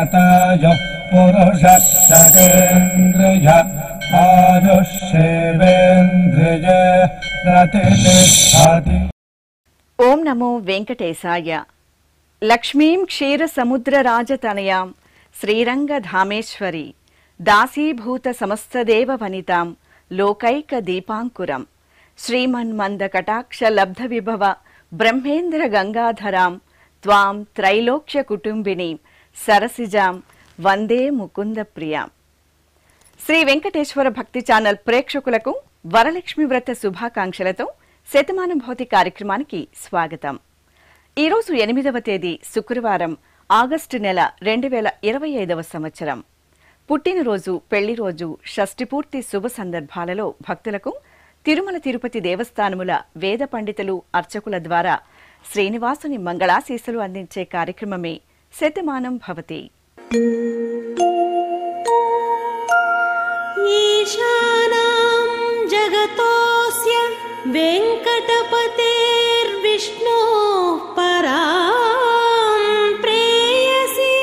शतायुः पुरुषः शतेन्द्रिय आयुष्येवेन्द्रिये प्रतिष्ठति। ఓం నమో వెంకటేశాయ. లక్ష్మీం క్షీర సముద్ర రాజతనయాం శ్రీరంగధామేశ్వరి దాసీభూత సమస్తదేవ వనితాం లోకైక దీపాంకురం శ్రీమన్మంద కటాక్ష లబ్ధ విభవ బ్రహ్మేంద్ర గంగాధరాం త్వాం త్రైలోక్య కుటుంబినీం సరసిజాం వందే ముకుంద ప్రియాం. శ్రీ వెంకటేశ్వర భక్తి ఛానల్ ప్రేక్షకులకు వరలక్ష్మి వ్రత శుభాకాంక్షలతో శతమానం భౌతి కార్యక్రమానికి స్వాగతం. ఈరోజు 8వ తేదీ శుక్రవారం, ఆగస్టు నెల 2025వ సంవత్సరం. పుట్టినరోజు, పెళ్లి రోజు, షష్ఠి పూర్తి శుభ సందర్భాలలో భక్తులకు తిరుమల తిరుపతి దేవస్థానముల వేద పండితులు, అర్చకుల ద్వారా శ్రీనివాసుని మంగళాశీస్సులు అందించే కార్యక్రమమే శతమానం భవతి. జగతోస్య వెంకటపతేర్విష్ణోః పరాం ప్రేయసీ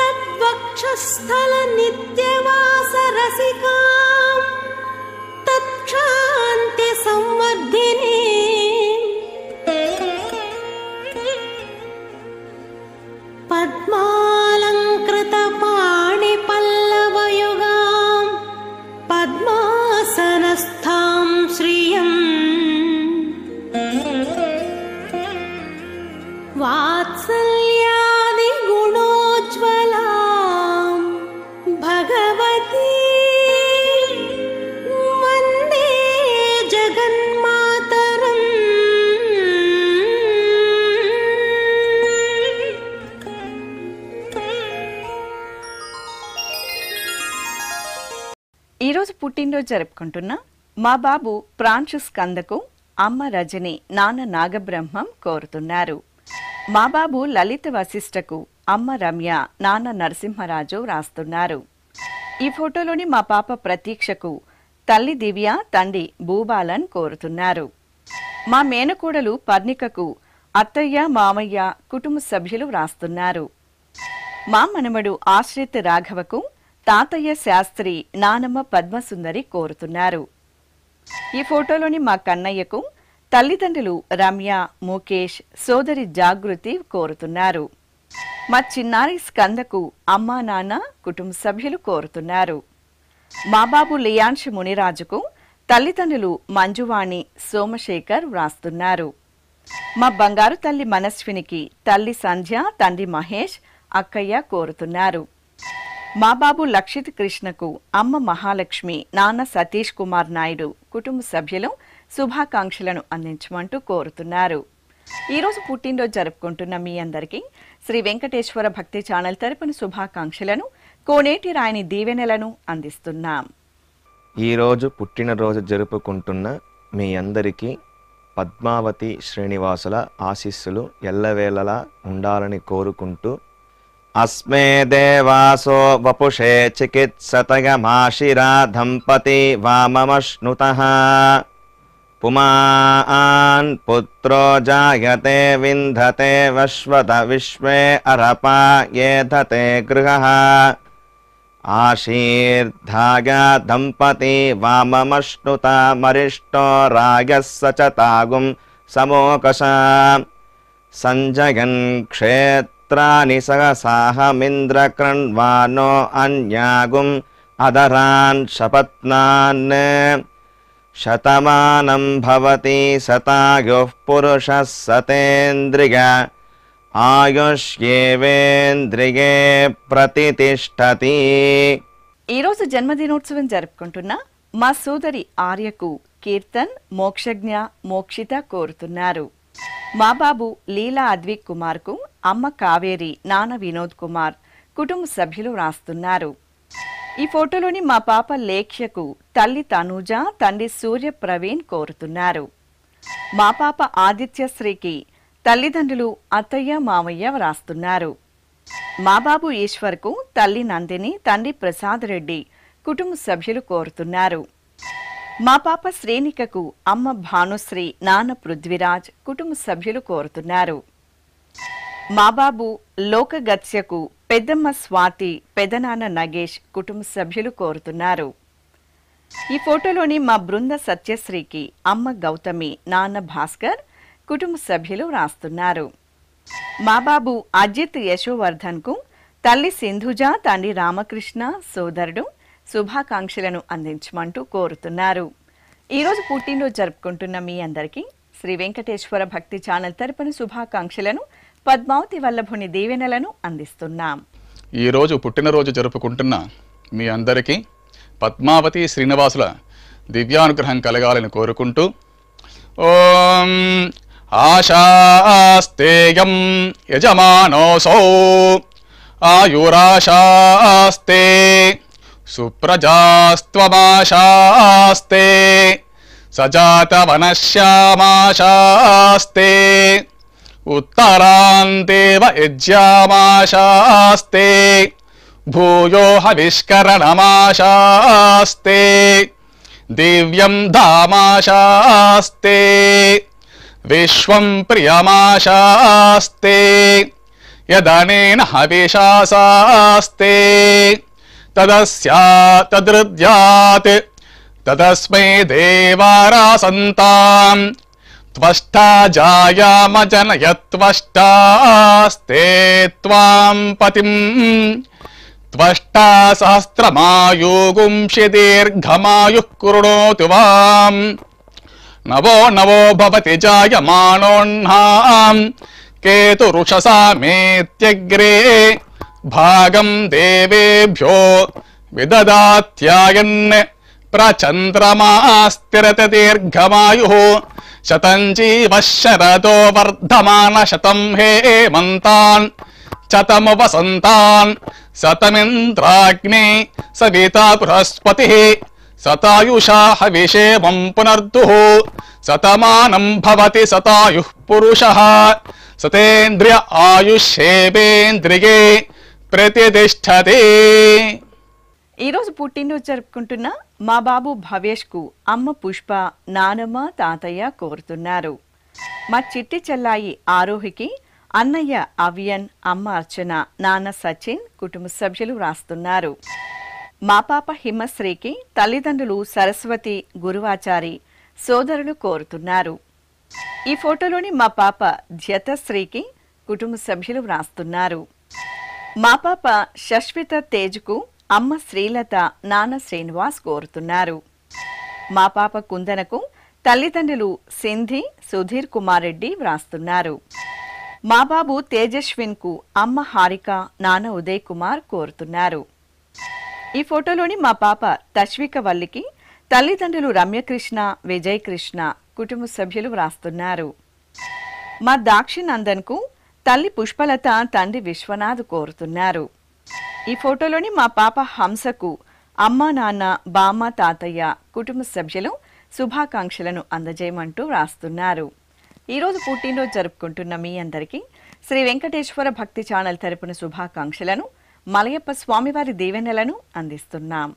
తద్వక్షస్థల నిత్యవాస రసికాం తత్క్షాంతి సంవర్ధినీ పద్మాలంకృత పాణి పల్లవయుగాం పద్మాసనస్థాం శ్రియం వాత్సల్యాది గుణోజ్వలాం భగవతీ వందే జగన్మాతరం. ఈరోజు పుట్టినరోజు జరుపుకుంటున్న మా బాబు ప్రాంశు స్కందకు అమ్మ రజని, నాన్న నాగబ్రహ్మం కోరుతున్నారు. మా బాబు లలిత వశిష్ఠకు అమ్మ రమ్య, నాన్న నరసింహరాజు రాస్తున్నారు. ఈ ఫోటోలోని మా పాప ప్రతీక్షకు తల్లి దివ్య, తండ్రి భూబాలన్ కోరుతున్నారు. మా మేనకోడలు పర్ణికకు అత్తయ్య, మామయ్య, కుటుంబ సభ్యులు రాస్తున్నారు. మా మనమడు ఆశ్రిత్ రాఘవకు తాతయ్య శాస్త్రి, నానమ్మ పద్మసుందరి కోరుతున్నారు. ఈ ఫోటోలోని మా కన్నయ్యకు తల్లిదండ్రులు రమ్య, ముఖేష్, సోదరి జాగృతి కోరుతున్నారు. మా చిన్నారి స్కందకు అమ్మా, నాన్న, కుటుంబ సభ్యులు కోరుతున్నారు. మా బాబు లియాన్ష్ మునిరాజుకు తల్లిదండ్రులు మంజువాణి, సోమశేఖర్ వ్రాస్తున్నారు. మా బంగారు తల్లి మనస్వినికి తల్లి సంధ్య, తండ్రి మహేష్, అక్కయ్య కోరుతున్నారు. మా బాబు లక్షిత్ కృష్ణకు అమ్మ మహాలక్ష్మి, నాన్న సతీష్ కుమార్ నాయుడు, కుటుంబ సభ్యులు శుభాకాంక్షలను అందించమంటూ కోరుతున్నారు. ఈరోజు పుట్టినరోజు జరుపుకుంటున్న మీ అందరికీ శ్రీ వెంకటేశ్వర భక్తి ఛానల్ తరపున శుభాకాంక్షలను, కోనేటి రాయని దీవెనలను అందిస్తున్నాం. ఈరోజు పుట్టినరోజు జరుపుకుంటున్న మీ అందరికీ పద్మావతి శ్రీనివాసుల ఆశీస్సులు ఎల్లవేళలా ఉండాలని కోరుకుంటూ, అస్మే దేవాసో వపుషే చికిత్సతయమాశిరా దంపతి వామమశ్నుతః పుమాన్ పుత్రో జాయతే వింధతే వశ్వత విశ్వే అరపా ఏధతే గృహః ఆశీర్ధాయ దంపతి వామమశ్నుత మరిష్టో రాయః సచతాగుం సమోకష సంజయన్ క్షేత్రాని సహసాహమింద్రకృణ్వానో అన్యాగుం అదరాన్ శపత్నాన్ శతమానం భవతి శతాయుః పురుషः సతేంద్రియ ఆయుష్యేవేంద్రియే ప్రతితిష్టతి. ఈరోజు జన్మదినోత్సవం జరుపుకుంటున్న మా సోదరి ఆర్యకు కీర్తన్, మోక్షజ్ఞ, మోక్షిత కోరుతున్నారు. మా బాబు లీలా అద్విక్ కుమార్కు అమ్మ కావేరి, నాన్న వినోద్ కుమార్, కుటుంబ సభ్యులు రాస్తున్నారు. ఈ ఫోటోలోని మా పాప లేఖ్యకు తల్లి తనూజ, తండ్రి సూర్య ప్రవీణ్ కోరుతున్నారు. మా పాప ఆదిత్యశ్రీకి తల్లిదండ్రులు అత్తయ్య, మామయ్య వ్రాస్తున్నారు. మా బాబు ఈశ్వర్కు తల్లి నందిని, తండ్రి ప్రసాద్ రెడ్డి, కుటుంబ సభ్యులు కోరుతున్నారు. మా పాప శ్రేణికకు అమ్మ భానుశ్రీ, నాన్న పృథ్వీరాజ్, కుటుంబ సభ్యులు కోరుతున్నారు. మా బాబు లోకగత్యకు పెద్దమ్మ స్వాతి, పెదనాన్న నగేష్ కుటుంబ సభ్యులు కోరుతున్నారు. ఈ ఫోటోలోని మా బృంద సత్యశ్రీకి అమ్మ గౌతమి, నాన్న భాస్కర్ కుటుంబ సభ్యులు రాస్తున్నారు. మా బాబు అజిత్ యశోవర్ధన్కు తల్లి సింధుజ, తండ్రి రామకృష్ణ, సోదరుడు శుభాకాంక్షలను అందించమంటూ కోరుతున్నారు. ఈరోజు పుట్టినరోజు జరుపుకుంటున్న మీ అందరికీ శ్రీ వెంకటేశ్వర భక్తి ఛానల్ తరపున శుభాకాంక్షలను, పద్మావతి వల్లభుని దీవెనలను అందిస్తున్నాం. ఈరోజు పుట్టినరోజు జరుపుకుంటున్న మీ అందరికీ పద్మావతి శ్రీనివాసుల దివ్యానుగ్రహం కలగాలని కోరుకుంటూ ఓం ఆశాస్తేయం యజమానోసౌ ఆయురాశాస్తే సుప్రజాస్త్వమాశాస్తే సజాతవనశ్యామాశాస్తే ఉత్తరాంతేవ యజ్యామాశాస్తే భూయో హవిష్కరణమాశాస్తే దివ్యం ధామాశాస్తే విశ్వం ప్రియమాశాస్తే యదనేన హవిషాశాస్తే తదస్యాతదృద్యాత్ తదస్మై దేవారాసంతాం త్వష్టా జాయామజనయత్వష్టాస్తే త్వాం పతిం త్వష్టా సహస్రమాయుగుంషి దీర్ఘమాయుః కృణోతు వాం నవో నవో భవతి జాయమానోన్నాం కేతురుషసామేత్యగ్రే భాగం దేవేభ్యో విదదాత్యాయన్ ప్రచంద్రమాస్తిరత దీర్ఘమాయుః శతం జీవః శరదో వర్ధమాన శతం హేమంతాన్ శతము వసంతాన్ శతమింద్రాగ్ని సవితా బృహస్పతిః శతాయుషా హవిషేమం పునర్దుః శతమానం భవతి శతాయుః పురుషః సతేంద్రియ ఆయుష్యేవేంద్రియే ప్రతిష్ఠతే. ఈరోజు పుట్టినరోజు జరుపుకుంటున్న మా బాబు భవేష్కు అమ్మ పుష్ప, నానమ్మ, తాతయ్య కోరుతున్నారు. మా చిట్టి చెల్లాయి ఆరోహికి అన్నయ్య అవియన్, అమ్మ అర్చన, నాన్న సచిన్ కుటుంబ సభ్యులు రాస్తున్నారు. మా పాప హిమశ్రీకి తల్లిదండ్రులు సరస్వతి, గురువాచారి, సోదరులు కోరుతున్నారు. ఈ ఫోటోలోని మా పాప ధ్యతశ్రీకి కుటుంబ సభ్యులు వ్రాస్తున్నారు. మా పాప శశ్విత తేజ్కు అమ్మ శ్రీలత, నాన్న శ్రీనివాస్ కోరుతున్నారు. మా పాప కుందనకు తల్లిదండ్రులు సింధి, సుధీర్ కుమార్ రెడ్డి వ్రాస్తున్నారు. మా బాబు తేజస్విన్కు అమ్మ హారిక, నాన్న ఉదయ్ కుమార్ కోరుతున్నారు. ఈ ఫోటోలోని మా పాప తశ్విక వల్లికి తల్లిదండ్రులు రమ్యకృష్ణ, విజయ్ కృష్ణ కుటుంబ సభ్యులు వ్రాస్తున్నారు. మా దాక్షినందన్కు తల్లి పుష్పలత, తండ్రి విశ్వనాథ్ కోరుతున్నారు. ఈ ఫోటోలోని మా పాప హంసకు అమ్మ, నాన్న, బామ్మ, తాతయ్య కుటుంబ సభ్యులు శుభాకాంక్షలను అందజేయమంటూ వ్రాస్తున్నారు. ఈరోజు పుట్టినరోజు జరుపుకుంటున్న మీ అందరికీ శ్రీ వెంకటేశ్వర భక్తి ఛానల్ తరపున శుభాకాంక్షలను, మలయప్ప స్వామివారి దీవెనలను అందిస్తున్నాం.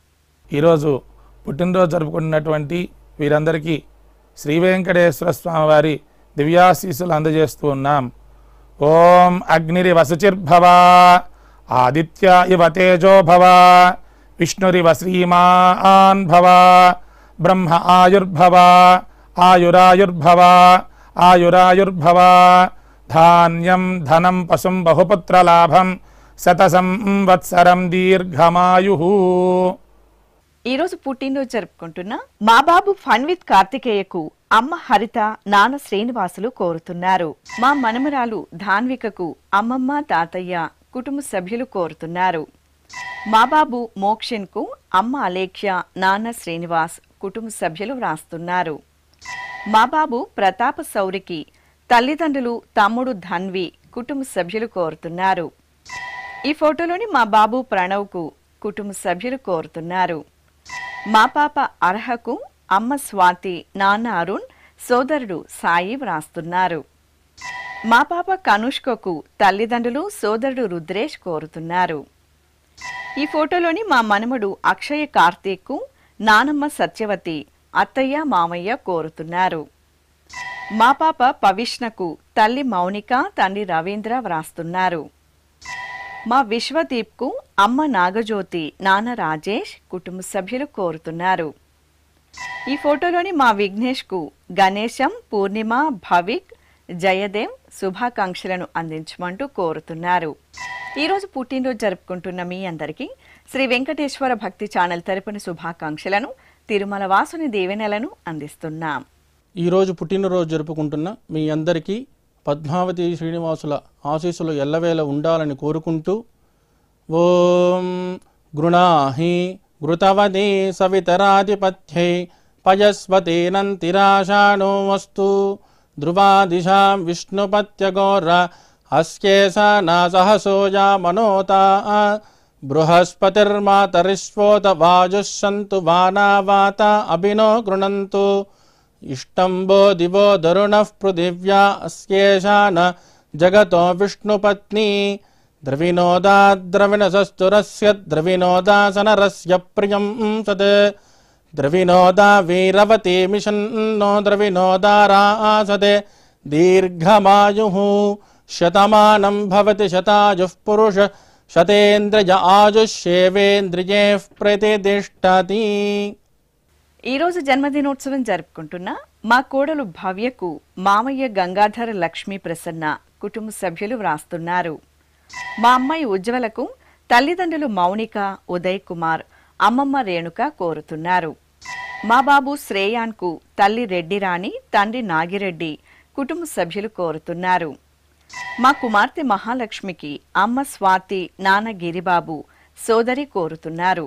ఈరోజు పుట్టినరోజు జరుపుకున్నటువంటి వీరందరికీ శ్రీ వెంకటేశ్వర స్వామివారి దివ్యాశీస్సులు అందజేస్తూ ఉన్నాం. ఓం అగ్నిరివ శుచిర్భవ, ఆదిత్య ఇవ తేజో భవ, విష్ణురివ శ్రీమాన్ భవ, బ్రహ్మ ఆయుర్భవ, ఆయురాయుర్భవ, ఆయురాయుర్భవ, ధాన్యం ధనం పశుం బహుపుత్రలాభం, శత సంవత్సరం దీర్ఘమాయుః. ఈరోజు పుట్టినరోజు జరుపుకుంటున్న మా బాబు ఫన్విత్ కార్తికేయకు అమ్మ హరిత, నాన్న శ్రీనివాసులు కోరుతున్నారు. మా మనమరాలు ధాన్వికకు అమ్మమ్మ, తాతయ్య కుటుంబ సభ్యులు కోరుతున్నారు. మా బాబు మోక్షన్కు అమ్మ అలేఖ్య, నాన్న శ్రీనివాస్ కుటుంబ సభ్యులు వ్రాస్తున్నారు. మా బాబు ప్రతాప సౌరికి తల్లిదండ్రులు తమ్ముడు ధన్వి కుటుంబ సభ్యులు కోరుతున్నారు. ఈ ఫోటోలోని మా బాబు ప్రణవ్కు కుటుంబ సభ్యులు కోరుతున్నారు. మా పాప అర్హకు అమ్మ స్వాతి, నాన్న అరుణ్, సోదరుడు సాయి వ్రాస్తున్నారు. మా పాప కనుష్కకు తల్లిదండ్రులు, సోదరుడు రుద్రేష్ కోరుతున్నారు. ఈ ఫోటోలోని మా మనమడు అక్షయ కార్తీక్కు నానమ్మ సత్యవతి, అత్తయ్య, మామయ్య కోరుతున్నారు. మా పాప పవిష్ణకు తల్లి మౌనిక, తండ్రి రవీంద్ర వ్రాస్తున్నారు. మా విశ్వదీప్కు అమ్మ నాగజ్యోతి, నాన్న రాజేష్, కుటుంబ సభ్యులు కోరుతున్నారు. ఈ ఫోటోలోని మా విఘ్నేష్కు గణేశం, పూర్ణిమ, భవిక్, జయదేవ్ శుభాకాంక్షలను అందించమంటూ కోరుతున్నారు. ఈరోజు పుట్టినరోజు జరుపుకుంటున్న మీ అందరికీ శ్రీ వెంకటేశ్వర భక్తి ఛానల్ తరపున శుభాకాంక్షలను, తిరుమల వాసుని దీవెనలను అందిస్తున్నాం. ఈరోజు పుట్టినరోజు జరుపుకుంటున్న మీ అందరికీ పద్మావతి శ్రీనివాసుల ఆశీస్సులు ఎల్లవేళ ఉండాలని కోరుకుంటూ ఓం గృణాహి ఘృతవదే సవితరాధిపత్యై పయస్వతేనంతిరాషాణో వస్తు ధ్రువాదిశాం విష్ణుపత్యగోర అస్యేషానా సహసోజా మనోతా బృహస్పతిర్మాతరిష్వోత వాజుస్సంతు వానావాత అభినో గృణంతు ఇష్టంబో దివో దరుణః పృథివ్యా అస్యేషాన జగతో విష్ణుపత్ని ద్రవినోదాద్రవిణసస్తురస్య ద్రవినోదాసనరస్య ప్రియం సత్ ద్రవినోదా వీరవతి మిషన్నో ద్రవినోదారాసతే దీర్ఘమాయుః శతమానం భవతి శతాయుః పురుష శతేంద్రియ ఆయుష్యేవేంద్రియే ప్రతిష్టతి. ఈరోజు జన్మదినోత్సవం జరుపుకుంటున్న మా కోడలు భవ్యకు మామయ్య గంగాధర లక్ష్మీ ప్రసన్న కుటుంబ సభ్యులు వ్రాస్తున్నారు. మా అమ్మాయి ఉజ్వలకు తల్లిదండ్రులు మౌనిక, ఉదయ్ కుమార్, అమ్మమ్మ రేణుక కోరుతున్నారు. మా బాబు శ్రేయాన్కు తల్లి రెడ్డి రాణి, తండ్రి నాగిరెడ్డి కుటుంబ సభ్యులు కోరుతున్నారు. మా కుమార్తె మహాలక్ష్మికి అమ్మ స్వాతి, నాన్న గిరిబాబు, సోదరి కోరుతున్నారు.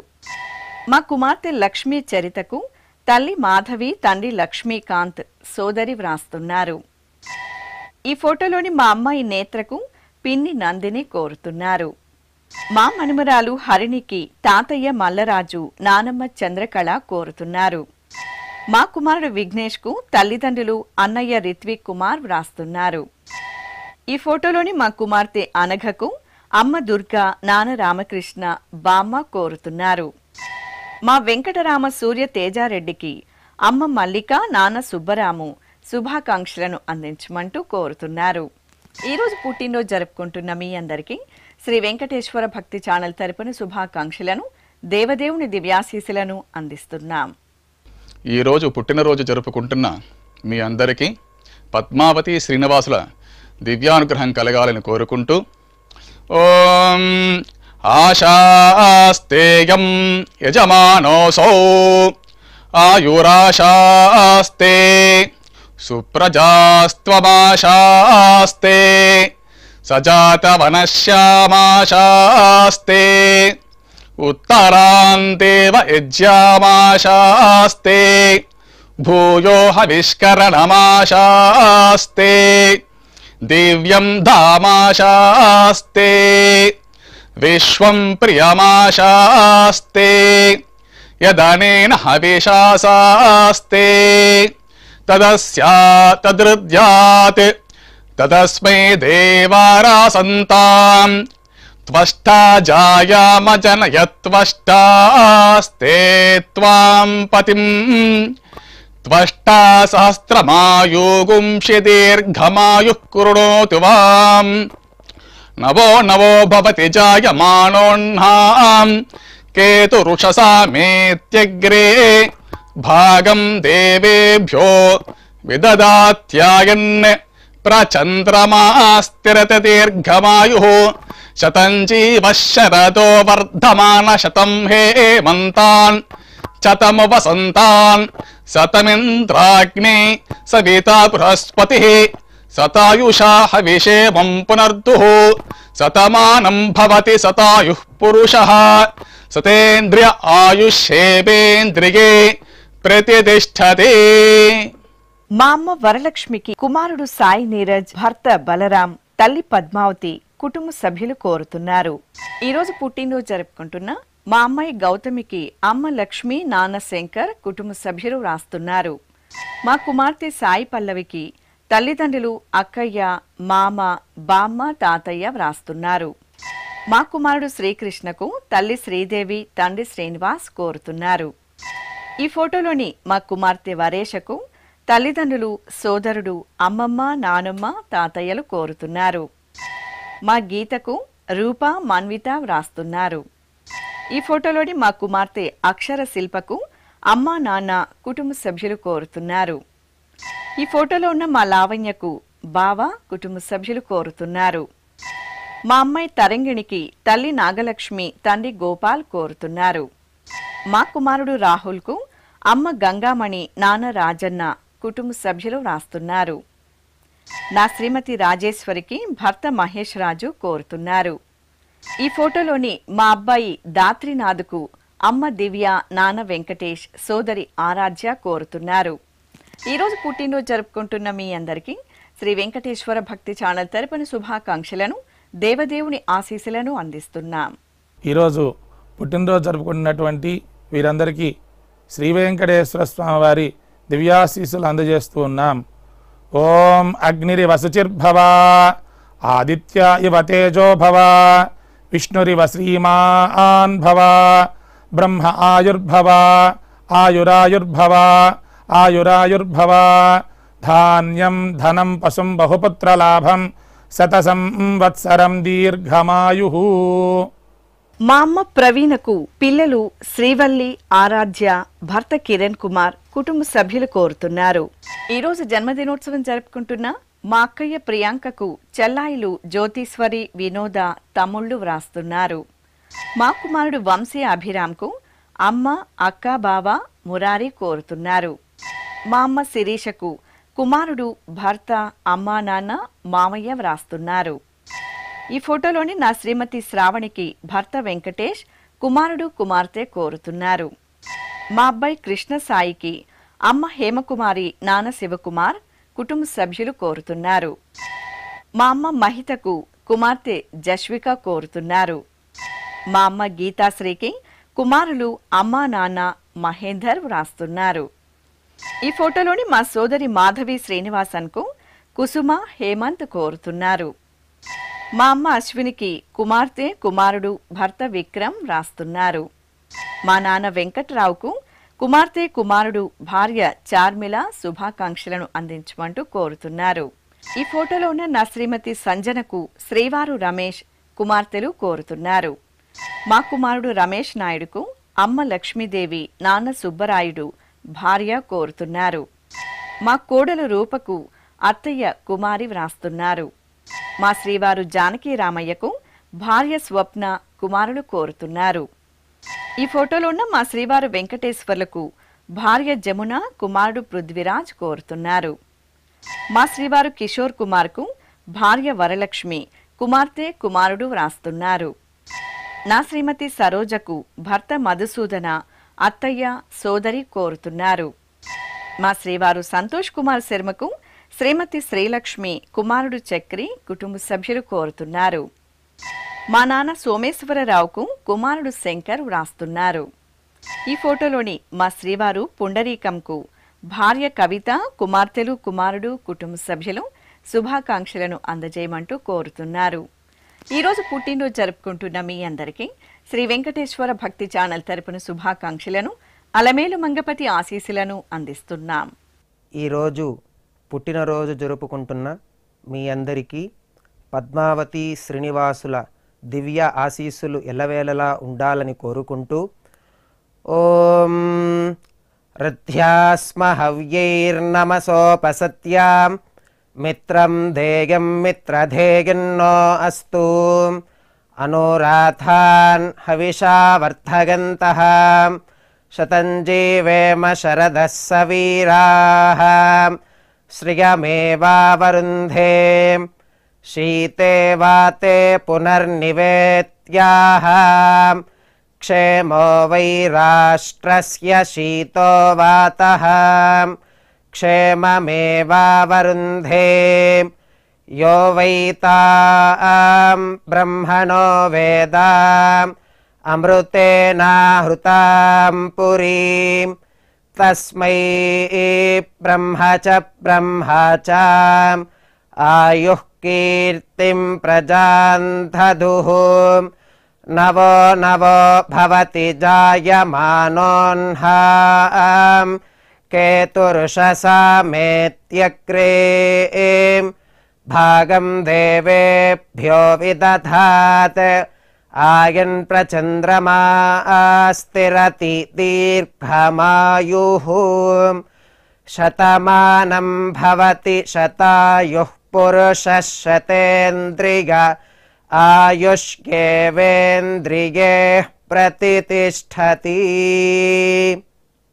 మా కుమార్తె లక్ష్మీ చరితకు తల్లి మాధవి, తండ్రి లక్ష్మీకాంత్, సోదరి వ్రాస్తున్నారు. ఈ ఫోటోలోని మా అమ్మాయి నేత్రకు పిన్ని నందిని కోరుతున్నారు. మా మనుమరాలు హరిణికి తాతయ్య మల్లరాజు, నానమ్మ చంద్రకళ కోరుతున్నారు. మా కుమారుడు విఘ్నేష్కు తల్లిదండ్రులు అన్నయ్య రిత్విక్ కుమార్ వ్రాస్తున్నారు. ఈ ఫోటోలోని మా కుమార్తె అనఘకు అమ్మ దుర్గా, నాన్న రామకృష్ణ, బామ్మ కోరుతున్నారు. మా వెంకటరామ సూర్య తేజారెడ్డికి అమ్మ మల్లిక, నాన్న సుబ్బరాము శుభాకాంక్షలను అందించమంటూ కోరుతున్నారు. ఈరోజు పుట్టినరోజు జరుపుకుంటున్న మీ అందరికీ శ్రీ వెంకటేశ్వర భక్తి ఛానల్ తరపున శుభాకాంక్షలను, దేవదేవుని దివ్యాశీస్సులను అందిస్తున్నాం. ఈరోజు పుట్టినరోజు జరుపుకుంటున్న మీ అందరికీ పద్మావతి శ్రీనివాసుల దివ్యానుగ్రహం కలగాలని కోరుకుంటూ ఓం ఆశాస్తేయం యజమానోసౌ ఆయురాశాస్తే సుప్రజాస్త్వమాశాస్తే సజాతవనశ్యామాశాస్తే ఉత్తరాంతేవ యజ్యామాశాస్తే భూయో హవిష్కరణమాశాస్తే దివ్యం ధామాశాస్తే విశ్వం ప్రియమాశాస్తే యదనేన హవిషాసాస్తే తదృద్యాత్ తదస్మై దేవారాసంతాం త్వష్టా జాయామజనయత్వష్టాస్తే త్వాం పతిం త్వష్టా సహస్రమాయుగుంషి దీర్ఘమాయుః కృణోతు వాం నవో నవో భవతి జాయమానోన్హాం కేతురుషసామేత్యగ్రే భాగం దేవేభ్యో విదదాత్యాయన్ ప్రచంద్రమాస్తిరత దీర్ఘమాయుః శతం జీవః శరదో వర్ధమాన శతం హేమంతాన్ శతము వసంతాన్ శతమింద్రాగ్నే సవితా బృహస్పతిః శతాయుషా హవిషేమం పునర్దుః శతమానం భవతి శతాయుః పురుషః శతేంద్రియ ఆయుష్యేవేంద్రియే ప్రతిష్టతే. మా అమ్మ వరలక్ష్మికి కుమారుడు సాయి నీరజ్, భర్త బలరాం, తల్లి పద్మావతి కుటుంబ సభ్యులు కోరుతున్నారు. ఈరోజు పుట్టినరోజు జరుపుకుంటున్న మా అమ్మాయి గౌతమికి అమ్మ లక్ష్మి, నాన్న శంకర్ కుటుంబ సభ్యులు రాస్తున్నారు. మా కుమార్తె సాయి పల్లవికి తల్లిదండ్రులు అక్కయ్య, మామ, బామ్మ, తాతయ్య వ్రాస్తున్నారు. మా కుమారుడు శ్రీకృష్ణకు తల్లి శ్రీదేవి, తండ్రి శ్రీనివాస్ కోరుతున్నారు. ఈ ఫోటోలోని మా కుమార్తె వరేషకు తల్లిదండ్రులు, సోదరుడు, అమ్మమ్మ, నానమ్మ, తాతయ్యలు కోరుతున్నారు. మా గీతకు రూప, మన్విత వ్రాస్తున్నారు. ఈ ఫోటోలోని మా కుమార్తె అక్షర శిల్పకు అమ్మ, నాన్న, కుటుంబ సభ్యులు కోరుతున్నారు. ఈ ఫోటోలో ఉన్న మా లావణ్యకు బావ, కుటుంబ సభ్యులు కోరుతున్నారు. మా అమ్మాయి తరంగిణికి తల్లి నాగలక్ష్మి, తండ్రి గోపాల్ కోరుతున్నారు. మా కుమారుడు రాహుల్కు అమ్మ గంగామణి, నాన్న రాజన్న, కుటుంబ సభ్యులు వ్రాస్తున్నారు. నా శ్రీమతి రాజేశ్వరికి భర్త మహేష్ రాజు కోరుతున్నారు. ఈ ఫోటోలోని మా అబ్బాయి దాత్రినాథ్కు అమ్మ దివ్య, నాన్న వెంకటేష్, సోదరి ఆరాధ్య కోరుతున్నారు. ఈరోజు పుట్టినరోజు జరుపుకుంటున్న మీ అందరికీ శ్రీ వెంకటేశ్వర భక్తి ఛానల్ తరపున శుభాకాంక్షలను, దేవదేవుని ఆశీస్సులను అందిస్తున్నాం. ఈరోజు పుట్టినరోజు జరుపుకుంటున్నటువంటి వీరందరికీ శ్రీ వెంకటేశ్వర స్వామి వారి దివ్యాశీస్సులు అందజేస్తూ ఉన్నాం. ఓం అగ్నిరి వసుచిర్భవ, ఆదిత్య ఇవ తేజో భవ, విష్ణురివ శ్రీమాన్ భవ, బ్రహ్మ ఆయుర్భవ, ఆయురాయుర్భవ, ఆయురాయుర్భవ, ధాన్యం ధనం పశుం బహుపుత్రలాభం, శతసం వత్సరం దీర్ఘమాయు. మా అమ్మ ప్రవీణకు పిల్లలు శ్రీవల్లి, ఆరాధ్య, భర్త కిరణ్ కుమార్, కుటుంబ సభ్యులు కోరుతున్నారు. ఈరోజు జన్మదినోత్సవం జరుపుకుంటున్న మా అక్కయ్య ప్రియాంకకు చెల్లాయిలు జ్యోతీశ్వరి, వినోద, తమ్ముళ్ళు వ్రాస్తున్నారు. మా కుమారుడు వంశీ అభిరామ్కు అమ్మ, అక్క, బావ, మురారి కోరుతున్నారు. మా అమ్మ శిరీషకు కుమారుడు, భర్త, అమ్మా, నాన్న, మామయ్య వ్రాస్తున్నారు. ఈ ఫోటోలోని నా శ్రీమతి శ్రావణికి భర్త వెంకటేష్, కుమారుడు, కుమార్తె కోరుతున్నారు. మా అబ్బాయి కృష్ణ సాయికి అమ్మ హేమకుమారి, నాన్న శివకుమార్, కుటుంబ సభ్యులు కోరుతున్నారు. మా అమ్మ మహితకు కుమార్తె జస్విక కోరుతున్నారు. మా అమ్మ గీతాశ్రీకి కుమారులు, అమ్మా, నాన్న, మహేందర్ వ్రాస్తున్నారు. ఈ ఫోటోలోని మా సోదరి మాధవి శ్రీనివాసన్కు కుసుమ, హేమంత్ కోరుతున్నారు. మా అమ్మ అశ్వినికి కుమార్తె, కుమారుడు, భర్త విక్రమ్ వ్రాస్తున్నారు. మా నాన్న వెంకట్రావుకు కుమార్తె, కుమారుడు, భార్య చార్మిల శుభాకాంక్షలను అందించమంటూ కోరుతున్నారు. ఈ ఫోటోలో ఉన్న నా శ్రీమతి సంజనకు శ్రీవారు రమేష్, కుమార్తెలు కోరుతున్నారు. మా కుమారుడు రమేష్ నాయుడుకు అమ్మ లక్ష్మీదేవి, నాన్న సుబ్బరాయుడు, భార్య కోరుతున్నారు. మా కోడలు రూపకు అత్తయ్య కుమారి వ్రాస్తున్నారు. మా శ్రీవారు జానకి రామయ్యకు భార్య స్వప్న, కుమారులు కోరుతున్నారు. ఈ ఫోటోలో ఉన్న మా శ్రీవారు వెంకటేశ్వర్లకు భార్య జమున, కుమారుడు పృథ్వీరాజ్ కోరుతున్నారు. మా శ్రీవారు కిషోర్ కుమార్కు భార్య వరలక్ష్మి, కుమార్తె, కుమారుడు వ్రాస్తున్నారు. నా శ్రీమతి సరోజకు భర్త మధుసూదన, అత్తయ్య, సోదరి కోరుతున్నారు. మా శ్రీవారు సంతోష్ కుమార్ శర్మకు శ్రీమతి శ్రీలక్ష్మి, కుమారుడు చక్రి, కుటుంబ సభ్యులు కోరుతున్నారు. మా నాన్న సోమేశ్వరరావుకు కుమారుడు శంకర్ వ్రాస్తున్నారు. ఈ ఫోటోలోని మా శ్రీవారు పుండరీకంకు భార్య కవిత, కుమార్తెలు, కుమారుడు, కుటుంబ సభ్యులు శుభాకాంక్షలను అందజేయమంటూ కోరుతున్నారు. ఈరోజు పుట్టినరోజు జరుపుకుంటున్న మీ అందరికీ శ్రీ వెంకటేశ్వర భక్తి ఛానల్ తరపున శుభాకాంక్షలను, అలమేలు మంగపతి ఆశీస్సులను అందిస్తున్నాం. ఈరోజు పుట్టినరోజు జరుపుకుంటున్న మీ అందరికీ పద్మావతి శ్రీనివాసుల దివ్య ఆశీస్సులు ఎల్లవేళలా ఉండాలని కోరుకుంటూ ఓం రథ్యాస్మ హవ్యైర్నమసోపసత్యాం మిత్రం ధేయం మిత్రధేయన్నో అస్తు అనురాధాన్ హవిషా వర్ధగంతః శతం జీవేమ శరదః సవీరాః శ్రియమేవావరుంధే శీతే వాతే పునర్నివేత్యాః క్షేమో వై రాష్ట్రస్య శీతో వాతః క్షేమమేవావరుంధే యో వై తాం బ్రహ్మణో వేద అమృతేనాహృతాం పురీం తస్మై బ్రహ్మ చ ఆయుః కీర్తిం ప్రజాన్ దదుః నవో నవో భవతి జాయమానోన్హాం केतुरुषसामेत्यग्रे भागं देवेभ्यो विदधात् आयन् प्रचन्द्रमास्तिरति दीर्घमायुः शतमानं भवति शतायुः पुरुषः शतेन्द्रिय आयुष्येवेन्द्रिये प्रतितिष्ठति।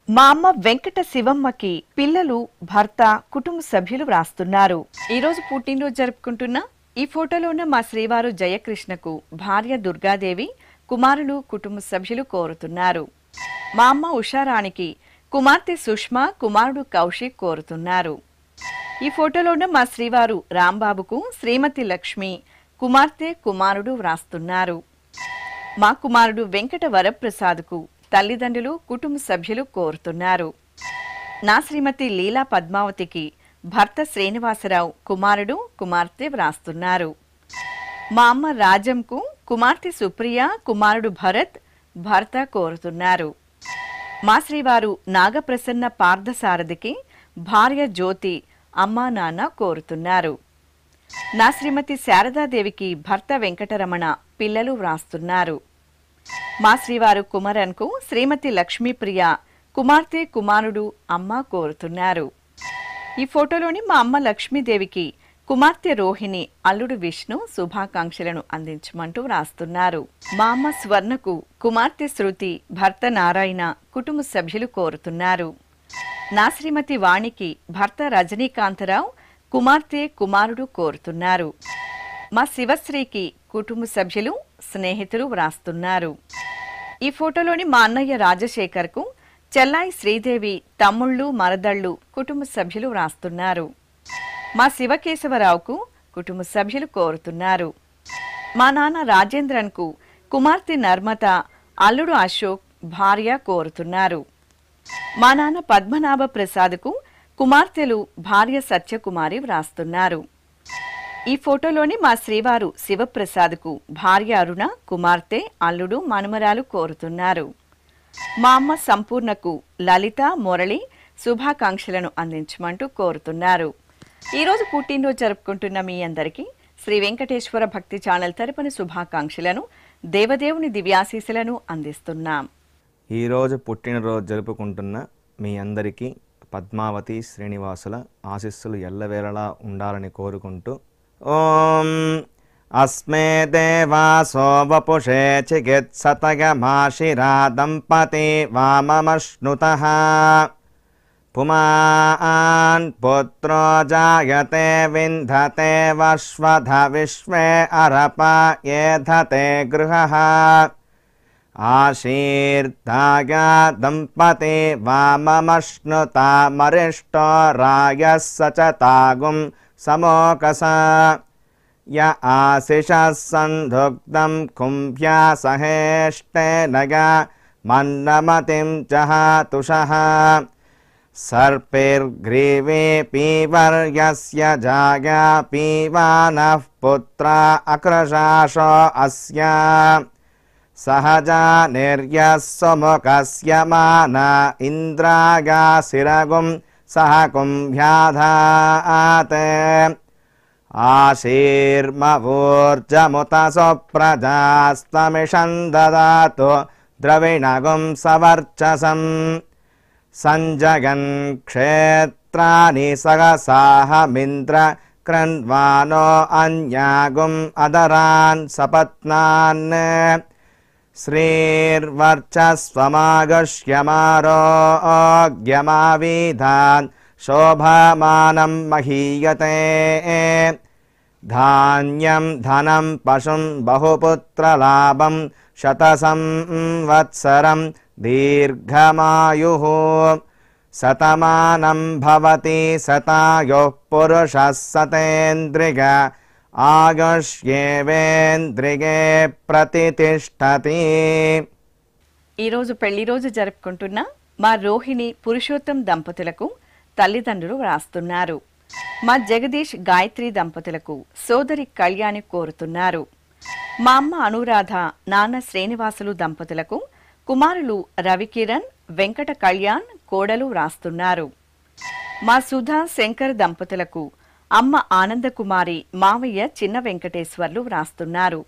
మా అమ్మ వెంకట శివమ్మకి పిల్లలు, భర్త, కుటుంబ సభ్యులు వ్రాస్తున్నారు. ఈ రోజు పుట్టినరోజు జరుపుకుంటున్న ఈ ఫోటోలో ఉన్న మా శ్రీవారు జయకృష్ణకు భార్య దుర్గాదేవి, కుమారులు, కుటుంబ సభ్యులు కోరుతున్నారు. మా అమ్మ ఉషారాణికి కుమార్తె సుష్మా, కుమారుడు కౌశిక్ కోరుతున్నారు. ఈ ఫోటోలో ఉన్న మా శ్రీవారు రాంబాబుకు శ్రీమతి లక్ష్మి, కుమార్తె, కుమారుడు వ్రాస్తున్నారు. మా కుమారుడు వెంకట వరప్రసాద్కు తల్లిదండ్రులు, కుటుంబ సభ్యులు కోరుతున్నారు. నా శ్రీమతి లీలా పద్మావతికి భర్త శ్రీనివాసరావు, కుమారుడు, కుమార్తె వ్రాస్తున్నారు. మా అమ్మ రాజంకు కుమార్తె సుప్రియ, కుమారుడు భరత్, భర్త కోరుతున్నారు. మా శ్రీవారు నాగప్రసన్న పార్థసారథికి భార్య జ్యోతి, అమ్మా నాన్న కోరుతున్నారు. నా శ్రీమతి శారదాదేవికి భర్త వెంకటరమణ, పిల్లలు వ్రాస్తున్నారు. మా శ్రీవారు కుమరన్కు శ్రీమతి లక్ష్మీప్రియ, కుమార్తె, కుమారుడు, అమ్మ కోరుతున్నారు. ఈ ఫోటోలోని మా అమ్మ లక్ష్మీదేవికి కుమార్తె రోహిణి, అల్లుడు విష్ణు శుభాకాంక్షలను అందించమంటూ వ్రాస్తున్నారు. మా అమ్మ స్వర్ణకు కుమార్తె శృతి, భర్త నారాయణ, కుటుంబ సభ్యులు కోరుతున్నారు. నా శ్రీమతి వాణికి భర్త రజనీకాంతరావు, కుమార్తె, కుమారుడు కోరుతున్నారు. మా శివశ్రీకి కుటుంబ సభ్యులు, స్నేహితులు వ్రాస్తున్నారు. ఈ ఫోటోలోని మా అన్నయ్య రాజశేఖర్కు చెల్లాయి శ్రీదేవి, తమ్ముళ్ళు, మరదళ్ళు, కుటుంబ సభ్యులు వ్రాస్తున్నారు. మా శివకేశవరావుకు కుటుంబ సభ్యులు కోరుతున్నారు. మా నాన్న రాజేంద్రన్కు కుమార్తె నర్మత, అల్లుడు అశోక్, భార్య కోరుతున్నారు. మా నాన్న పద్మనాభ ప్రసాద్కు కుమార్తెలు, భార్య సత్యకుమారి వ్రాస్తున్నారు. ఈ ఫోటోలోని మా శ్రీవారు శివప్రసాద్కు భార్య అరుణ, కుమార్తె, అల్లుడు, మనుమరాలు కోరుతున్నారు. మా అమ్మ సంపూర్ణకు లలిత, మురళి శుభాకాంక్షలను అందించమంటూ కోరుతున్నారు. ఈరోజు పుట్టినరోజు జరుపుకుంటున్న మీ అందరికీ శ్రీ వెంకటేశ్వర భక్తి ఛానల్ తరపున శుభాకాంక్షలను, దేవదేవుని దివ్యాశీస్సులను అందిస్తున్నాం. ఈరోజు పుట్టినరోజు జరుపుకుంటున్న మీ అందరికీ పద్మావతి శ్రీనివాసుల ఆశీస్సులు ఎల్లవేళలా ఉండాలని కోరుకుంటూ ఓం అస్మే దేవాసో వపుషే చికిత్సతయమాశిరా దంపతి వామమశ్నుతః పుమాన్ పుత్రో జాయతే వింధతే వశ్వధ విశ్వే అరప ఏధతే గృహః ఆశీర్దాయ దంపతి వామమశ్నుతామరిష్టో రాయः సచతాగుం సమోకస య ఆశిషः సంధుగ్ధం కుంభ్యా సహేష్టేనయ మన్నమతిం జహాతుషః సర్పిర్గ్రీవే పీవర్యస్య జాయా పీవానః పుత్రా అక్రశాశో అస్య సహజా నిర్యస్సుముఖస్య మాన ఇంద్రాగాసిరగుం సహ కుంభ్యాధాత్ ఆశీర్మవూర్జముత సుప్రజాస్తమిషం దదాతు ద్రవిణగుం సవర్చసం సంజగన్ క్షేత్రాని సహసాహమింద్ర క్రన్వానో అన్యాగుం అదరాన్ సపత్నాన్ శ్రీర్వర్చస్వమాగశ్యమారోగ్యమావిధాన్ శోభమానం మహీయతే ధాన్యం ధనం పశుం బహుపుత్రలాభం శతసంవత్సరం దీర్ఘమాయుః శతమానం భవతి శతాయుః పురుషः శతేంద్రియ ఆయుష్యేవేంద్రియే ప్రతితిష్ఠతి. ఈరోజు పెళ్లి రోజు జరుపుకుంటున్న మా రోహిణి, పురుషోత్తం దంపతులకు తల్లిదండ్రులు వ్రాస్తున్నారు. మా జగదీష్, గాయత్రి దంపతులకు సోదరి కళ్యాణి కోరుతున్నారు. మా అమ్మ అనురాధ, నాన్న శ్రీనివాసులు దంపతులకు కుమారులు రవికిరణ్, వెంకట కళ్యాణ్, కోడలు వ్రాస్తున్నారు. మా సుధా శంకర్ దంపతులకు అమ్మ ఆనందకుమారి, మావయ్య చిన్న వెంకటేశ్వర్లు వ్రాస్తున్నారు.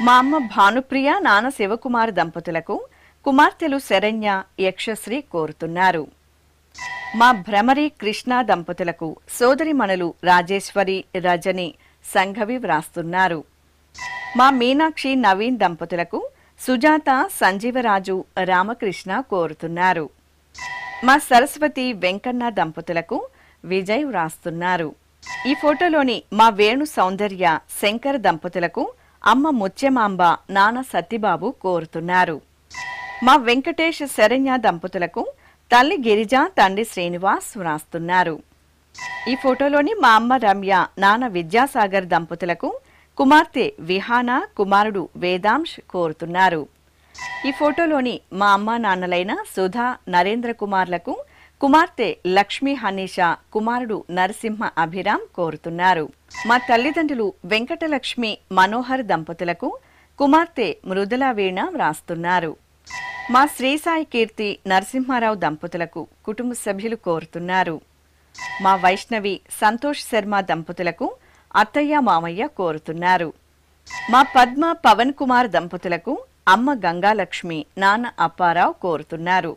మా అమ్మ భానుప్రియ, నాన్న శివకుమార్ దంపతులకు కుమార్తెలు శరణ్య, యక్షశ్రీ కోరుతున్నారు. మా భ్రమరి కృష్ణ దంపతులకు సోదరిమణులు రాజేశ్వరి, రజని, సంఘవి వ్రాస్తున్నారు. మా మీనాక్షి నవీన్ దంపతులకు సుజాత, సంజీవరాజు, రామకృష్ణ కోరుతున్నారు. మా సరస్వతి వెంకన్న దంపతులకు విజయ్ వ్రాస్తున్నారు. ఈ ఫోటోలోని మా వేణు సౌందర్య, శంకర్ దంపతులకు అమ్మ ముత్యమాంబ, నాన్న సత్యబాబు కోరుతున్నారు. మా వెంకటేష్ శరణ్య దంపతులకు తల్లి గిరిజ, తండ్రి శ్రీనివాస్ వ్రాస్తున్నారు. ఈ ఫోటోలోని మా అమ్మ రమ్య, నాన్న విద్యాసాగర్ దంపతులకు కుమార్తె విహాన, కుమారుడు వేదాంశ్ కోరుతున్నారు. ఈ ఫోటోలోని మా అమ్మ నాన్నలైన సుధా, నరేంద్ర కుమార్లకు కుమార్తె లక్ష్మీ హనీష, కుమారుడు నరసింహ అభిరామ్ కోరుతున్నారు. మా తల్లిదండ్రులు వెంకటలక్ష్మి మనోహర్ దంపతులకు కుమార్తె మృదుల వీణ వ్రాస్తున్నారు. మా శ్రీసాయి కీర్తి నరసింహారావు దంపతులకు కుటుంబ సభ్యులు కోరుతున్నారు. మా వైష్ణవి సంతోష్ శర్మ దంపతులకు అత్తయ్య మామయ్య కోరుతున్నారు. మా పద్మ పవన్ కుమార్ దంపతులకు అమ్మ గంగాలక్ష్మి, నాన్న అప్పారావు కోరుతున్నారు.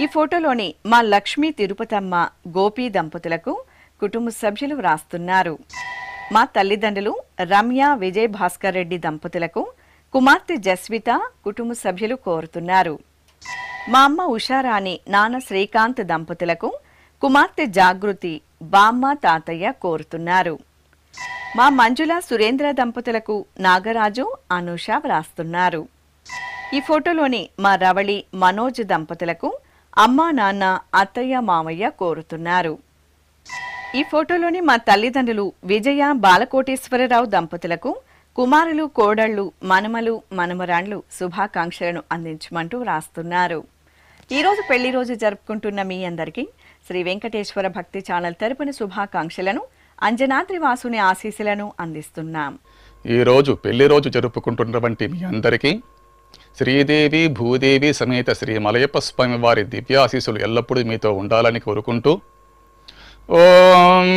ఈ ఫోటోలోని మా లక్ష్మీ తిరుపతమ్మ, గోపి దంపతులకు కుటుంబ సభ్యులు వ్రాస్తున్నారు. మా తల్లిదండ్రులు రమ్య, విజయ్ భాస్కర్ రెడ్డి దంపతులకు కుమార్తె జస్విత, కుటుంబ సభ్యులు కోరుతున్నారు. మా అమ్మ ఉషారాణి, నాన్న శ్రీకాంత్ దంపతులకు కుమార్తె జాగృతి, బామ్మ, తాతయ్య కోరుతున్నారు. మా మంజుల సురేంద్ర దంపతులకు నాగరాజు, అనూష వ్రాస్తున్నారు. ఈ ఫోటోలోని మా రవళి, మనోజ్ దంపతులకు అమ్మ, నాన్న, అత్తయ్య, మామయ్య కోరుతున్నారు. ఈ ఫోటోలోని మా తల్లిదండ్రులు విజయ, బాలకోటేశ్వరరావు దంపతులకు కుమారులు, కోడళ్లు, మనమలు, మనమరాండ్లు శుభాకాంక్షలను అందించమంటూ వ్రాస్తున్నారు. ఈరోజు పెళ్లి రోజు జరుపుకుంటున్న మీ అందరికీ శ్రీ వెంకటేశ్వర భక్తి ఛానల్ తరపున శుభాకాంక్షలను, అంజనాద్రి వాసుని ఆశీస్సులను అందిస్తున్నాం. ఈరోజు పెళ్లి రోజు జరుపుకుంటున్నటువంటి మీ అందరికీ శ్రీదేవి భూదేవి సమేత శ్రీ మలయప్ప స్వామి వారి దివ్యాశీస్సులు ఎల్లప్పుడూ మీతో ఉండాలని కోరుకుంటూ ఓం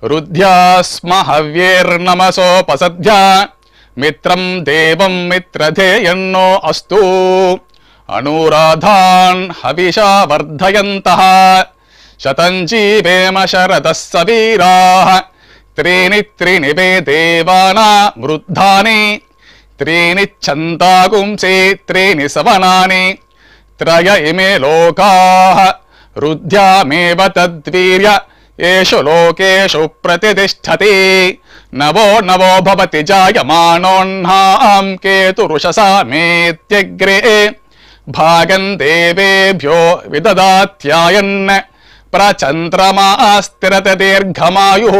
రుద్ధ్యాస్మ హవ్యేర్నమసోపసద్య మిత్రం దేవం మిత్రధేయన్నో అస్తు అనూరాధాన్ హవిషా వర్ధయంతః శతం జీవేమ శరదః సవీరాః త్రీణి త్రీణి వే దేవానా వృద్ధాని త్రీణి ఛందాగుంసే త్రీణి సవనాని త్రయ ఇమే లోకాః రుద్ధ్యామేవ తద్వీర్య ఏషు లోకేషు ప్రతిష్ఠతి నవో నవో భవతి జాయమానోన్హాం కేతురుషసా మేత్యగ్రే భాగం దేవేభ్యో విదదాత్యాయన్ ప్రచంద్రమాస్తిరత దీర్ఘమాయుః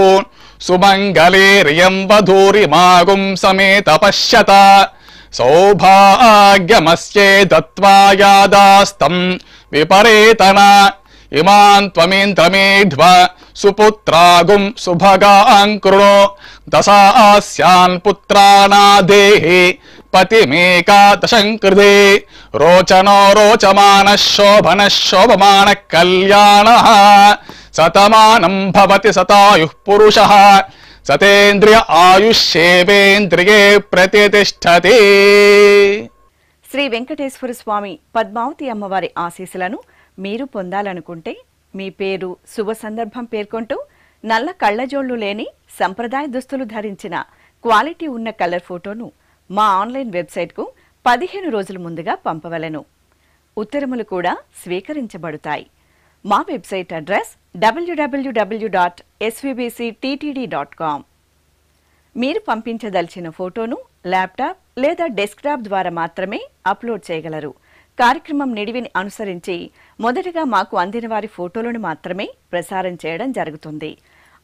సుమంగళేర్యం వధూరిమాగుం సమేత పశ్యత సౌభాగ్యమస్యే దత్వా యాదాస్తం విపరేతన ఇమాన్ త్వమేంద్రమేధ్వ సుపుత్రాగుం సుభగాన్ కృణో దశాస్యాన్ పుత్రానాదేహి పతిమేకాదశం కృతే రోచనో రోచమాన శోభన శోభమాన కళ్యాణ శతమానం భవతి శతాయుః పురుషః సతేంద్రియ ఆయుష్యేవేంద్రియే ప్రతిష్ఠతి. శ్రీ వెంకటేశ్వర స్వామి పద్మావతి అమ్మవారి ఆశీస్సులను మీరు పొందాలనుకుంటే మీ పేరు, శుభ సందర్భం పేర్కొంటూ నల్ల కళ్ళజోళ్లు లేని సంప్రదాయ దుస్తులు ధరించిన క్వాలిటీ ఉన్న కలర్ ఫోటోను మా ఆన్లైన్ వెబ్సైట్కు 15 రోజుల ముందుగా పంపవలెను. ఉత్తరములు కూడా స్వీకరించబడతాయి. మా వెబ్సైట్ అడ్రస్ www.svbcttd.com. మీరు పంపించదలిచిన ఫోటోను ల్యాప్టాప్ లేదా డెస్క్టాప్ ద్వారా మాత్రమే అప్లోడ్ చేయగలరు. కార్యక్రమం నిడివిని అనుసరించి మొదటగా మాకు అందిన వారి ఫోటోలను మాత్రమే ప్రసారం చేయడం జరుగుతుంది.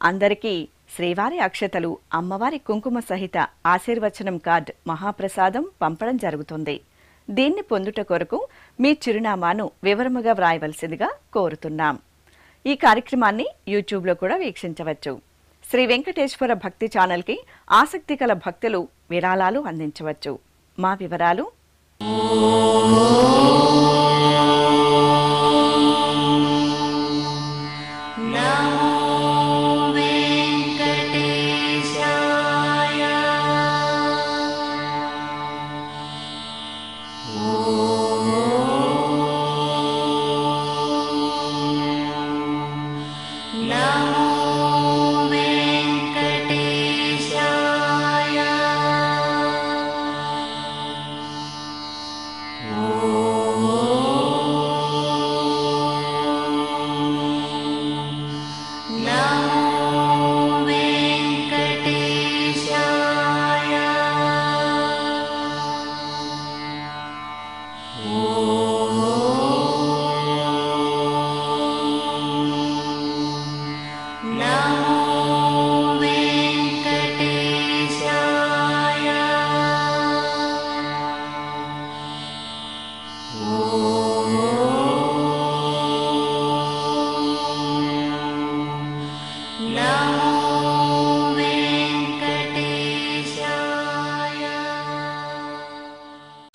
అందరికీ శ్రీవారి అక్షతలు, అమ్మవారి కుంకుమ సహిత ఆశీర్వచనం కార్డ్, మహాప్రసాదం పంపడం జరుగుతుంది. దీన్ని పొందుట కొరకు మీ చిరునామాను వివరముగా వ్రాయవలసిందిగా కోరుతున్నాం. ఈ కార్యక్రమాన్ని యూట్యూబ్లో కూడా వీక్షించవచ్చు. శ్రీ వెంకటేశ్వర భక్తి ఛానల్కి ఆసక్తి కల భక్తులు విరాళాలు అందించవచ్చు. మా వివరాలు: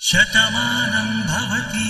శతమానం భవతి